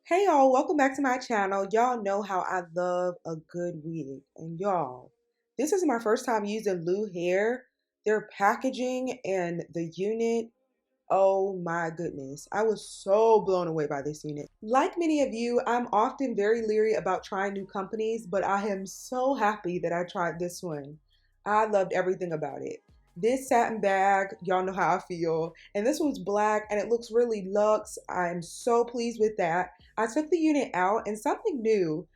Hey y'all, welcome back to my channel. Y'all know how I love a good wig. And y'all, this is my first time using Luhair. Their packaging and the unit, oh my goodness. I was so blown away by this unit. Like many of you, I'm often very leery about trying new companies, but I am so happy that I tried this one. I loved everything about it. This satin bag, y'all know how I feel. And this one's black and it looks really luxe. I'm so pleased with that. I took the unit out and something new.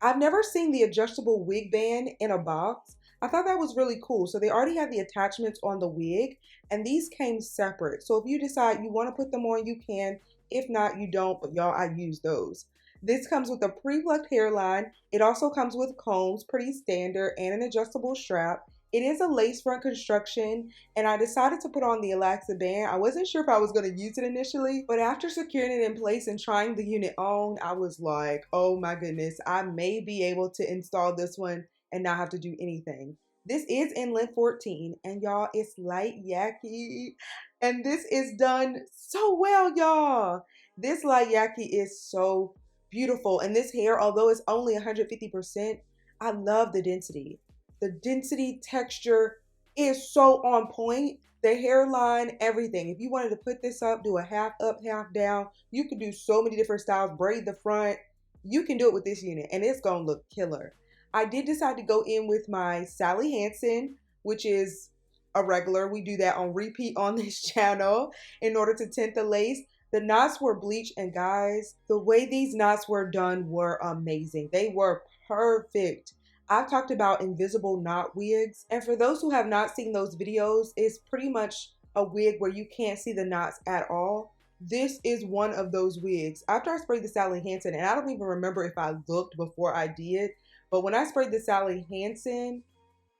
I've never seen the adjustable wig band in a box. I thought that was really cool. So they already have the attachments on the wig and these came separate. So if you decide you want to put them on, you can. If not, you don't, but y'all, I use those. This comes with a pre-plucked hairline. It also comes with combs, pretty standard, and an adjustable strap. It is a lace front construction, and I decided to put on the elastic band. I wasn't sure if I was going to use it initially, but after securing it in place and trying the unit on, I was like, oh my goodness, I may be able to install this one and not have to do anything. This is in length 14, and y'all, it's light Yaki, and this is done so well, y'all. This light Yaki is so beautiful, and this hair, although it's only 150%, I love the density. The density texture is so on point. The hairline, everything. If you wanted to put this up, do a half up, half down, you could do so many different styles, braid the front. You can do it with this unit and it's gonna look killer. I did decide to go in with my Sally Hansen, which is a regular. We do that on repeat on this channel in order to tint the lace. The knots were bleached and guys, the way these knots were done were amazing. They were perfect. I've talked about invisible knot wigs, and for those who have not seen those videos, it's pretty much a wig where you can't see the knots at all. This is one of those wigs. After I sprayed the Sally Hansen, and I don't even remember if I looked before I did, but when I sprayed the Sally Hansen,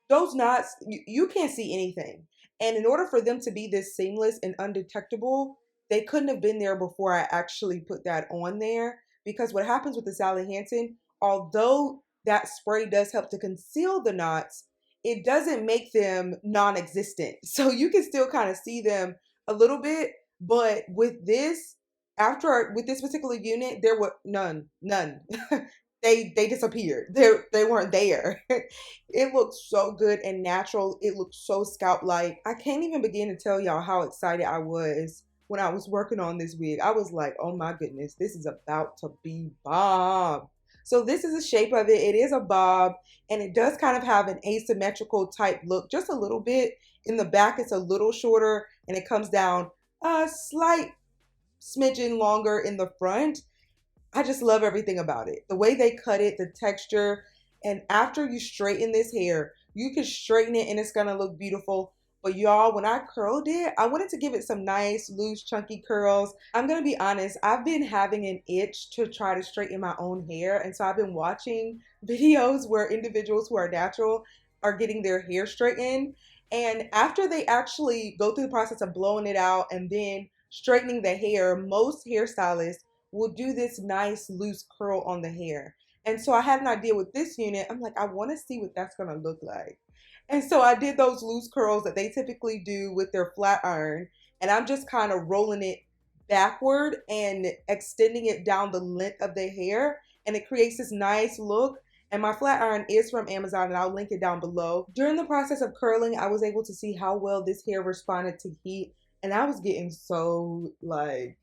those knots, you can't see anything. And in order for them to be this seamless and undetectable, they couldn't have been there before I actually put that on there. Because what happens with the Sally Hansen, although that spray does help to conceal the knots, it doesn't make them non-existent. So you can still kind of see them a little bit, but with this, with this particular unit, there were none. They disappeared. They weren't there. It looked so good and natural. It looked so scalp-like. I can't even begin to tell y'all how excited I was when I was working on this wig. I was like, oh my goodness, this is about to be bomb. So this is the shape of it. It is a bob and it does kind of have an asymmetrical type look, just a little bit. In the back, it's a little shorter and it comes down a slight smidgen longer in the front. I just love everything about it. The way they cut it, the texture, and after you straighten this hair, you can straighten it and it's gonna look beautiful. But y'all, when I curled it, I wanted to give it some nice, loose, chunky curls. I'm gonna be honest, I've been having an itch to try to straighten my own hair. And so I've been watching videos where individuals who are natural are getting their hair straightened. And after they actually go through the process of blowing it out and then straightening the hair, most hairstylists will do this nice, loose curl on the hair. And so I had an idea with this unit. I'm like, I wanna see what that's gonna look like. And so I did those loose curls that they typically do with their flat iron. And I'm just kind of rolling it backward and extending it down the length of the hair. And it creates this nice look. And my flat iron is from Amazon and I'll link it down below. During the process of curling, I was able to see how well this hair responded to heat. And I was getting so like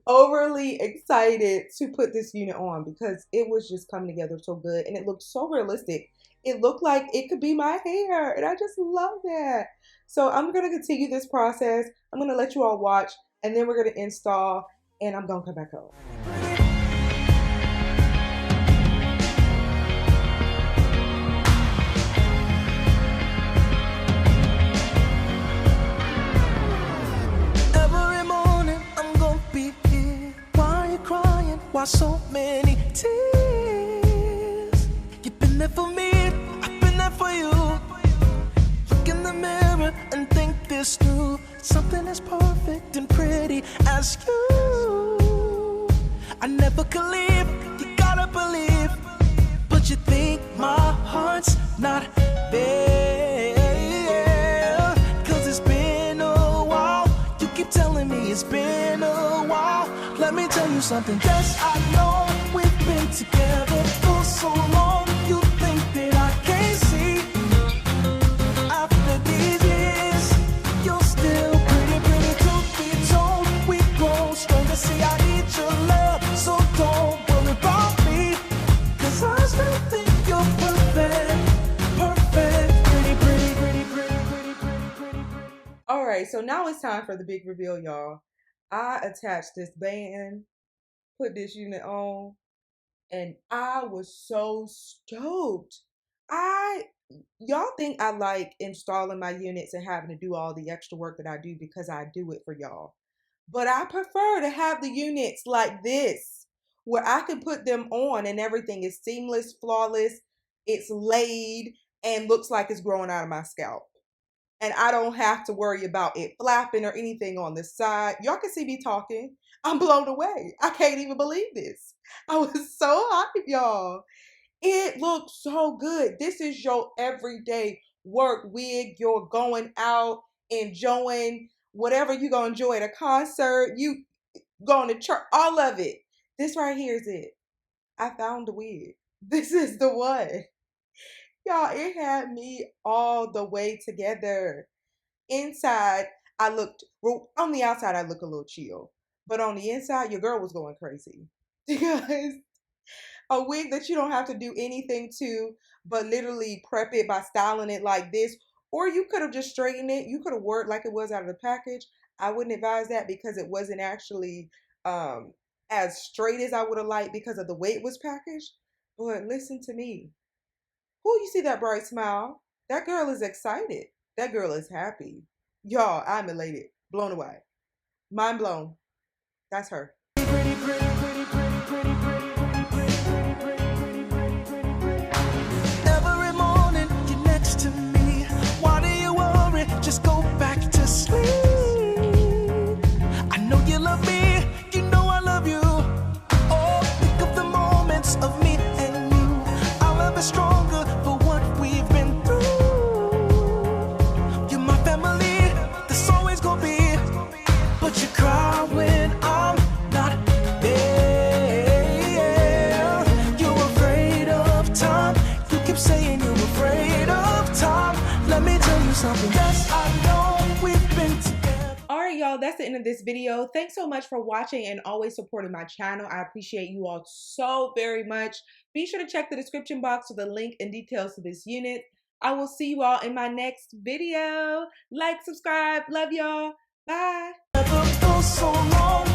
overly excited to put this unit on because it was just coming together so good. And it looked so realistic. It looked like it could be my hair and I just love that. So I'm going to continue this process. I'm going to let you all watch and then we're going to install and I'm going to come back home. Every morning I'm going to be here. Why are you crying? Why so many tears? You've been there for me. For you, look in the mirror and think this through. Something as perfect and pretty as you. I never could leave, you gotta believe. But you think my heart's not there. Cause it's been a while. You keep telling me it's been a while. Let me tell you something. Yes, I know we've been together for so long. You think that I can't see? After these years, you're still pretty, pretty to be told. We grow stronger. See, I need your love, so don't worry about me. 'Cause I still think you're perfect, perfect, pretty, pretty, pretty, pretty, pretty, pretty, pretty, pretty. All right, so now it's time for the big reveal, y'all. I attached this band, put this unit on, and I was so stoked. Y'all think I like installing my units and having to do all the extra work that I do because I do it for y'all. But I prefer to have the units like this, where I can put them on and everything is seamless, flawless, it's laid, and looks like it's growing out of my scalp. And I don't have to worry about it flapping or anything on the side. Y'all can see me talking. I'm blown away. I can't even believe this. I was so hyped, y'all. It looks so good. This is your everyday work wig. You're going out, enjoying whatever you're going to enjoy at a concert. You going to church, all of it. This right here is it. I found the wig. This is the one. Y'all, it had me all the way together. Inside, I looked, well, on the outside, I look a little chill. But on the inside, your girl was going crazy. Because a wig that you don't have to do anything to, but literally prep it by styling it like this. Or you could have just straightened it. You could have worked like it was out of the package. I wouldn't advise that because it wasn't actually as straight as I would have liked because of the way it was packaged. But listen to me. Who you see that bright smile? That girl is excited. That girl is happy. Y'all, I'm elated. Blown away. Mind blown. That's her. Every morning you're next to me. Why do you worry? Just go back to sleep. I know you love me. You know I love you. Oh, think of the moments of me and you. Our love is stronger for what we've been through. You're my family. There's always gonna be. But you cry when I'm not there. You're afraid of time. You keep saying you're afraid of time. Let me tell you something. Yes, I know we've been together. All right, y'all, that's the end of this video. Thanks so much for watching and always supporting my channel. I appreciate you all so very much. Be sure to check the description box for the link and details to this unit. I will see you all in my next video. Like, subscribe. Love y'all. Bye. For so long.